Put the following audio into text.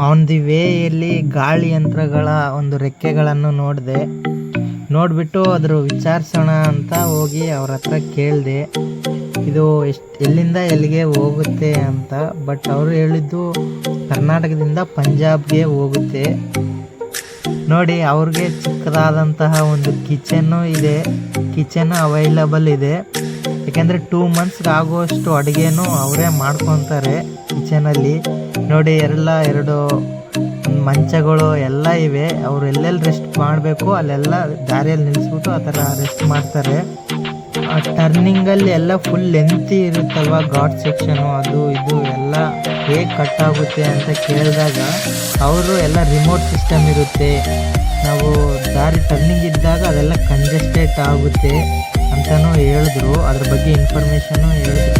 On the ವೇಯಲ್ಲಿ ಗಾಳಿ ಯಂತ್ರಗಳ ಒಂದು ರೆಕ್ಕೆಗಳನ್ನು ನೋಡಿದೆ. ನೋಡಿಬಿಟ್ಟು ಅದ್ರ ವಿಚಾರಿಸೋಣ ಅಂತ ಹೋಗಿ ಅವ್ರ ಹತ್ರ ಕೇಳಿದೆ, ಇದು ಎಲ್ಲಿಂದ ಎಲ್ಲಿಗೆ ಹೋಗುತ್ತೆ ಅಂತ. ಬಟ್ ಅವರು ಹೇಳಿದ್ದು ಕರ್ನಾಟಕದಿಂದ ಪಂಜಾಬ್ಗೆ ಹೋಗುತ್ತೆ. ನೋಡಿ, ಅವ್ರಿಗೆ ಚಿಕ್ಕದಾದಂತಹ ಒಂದು ಕಿಚನ್ನು ಇದೆ, ಕಿಚನ್ ಅವೈಲಬಲ್ ಇದೆ. ಯಾಕೆಂದರೆ 2 ಮಂತ್ಸ್ಗೆ ಆಗುವಷ್ಟು ಅಡುಗೆನೂ ಅವರೇ ಮಾಡ್ಕೊತಾರೆ ಕಿಚನಲ್ಲಿ. ನೋಡಿ, ಎರಡು ಮಂಚಗಳು ಎಲ್ಲ ಇವೆ. ಅವ್ರು ಎಲ್ಲೆಲ್ಲಿ ರೆಸ್ಟ್ ಮಾಡಬೇಕು ಅಲ್ಲೆಲ್ಲ ದಾರಿಯಲ್ಲಿ ನಿಲ್ಲಿಸ್ಬಿಟ್ಟು ಆ ಥರ ರೆಸ್ಟ್ ಮಾಡ್ತಾರೆ. ಆ ಟರ್ನಿಂಗಲ್ಲಿ ಎಲ್ಲ ಫುಲ್ ಲೆಂತಿ ಇರುತ್ತಲ್ವ ಘಾಟ್ ಸೆಕ್ಷನು, ಅದು ಇದು ಎಲ್ಲ ಹೇಗೆ ಕಟ್ ಆಗುತ್ತೆ ಅಂತ ಕೇಳಿದಾಗ ಅವರು ಎಲ್ಲ ರಿಮೋಟ್ ಸಿಸ್ಟಮ್ ಇರುತ್ತೆ, ನಾವು ದಾರಿ ಟರ್ನಿಂಗ್ ಇದ್ದಾಗ ಅದೆಲ್ಲ ಕಂಜೆಸ್ಟೆಡ್ ಆಗುತ್ತೆ ಅಂತಲೂ ಹೇಳಿದ್ರು. ಅದ್ರ ಬಗ್ಗೆ ಇನ್ಫಾರ್ಮೇಷನ್ನು ಹೇಳಿದ್ರು.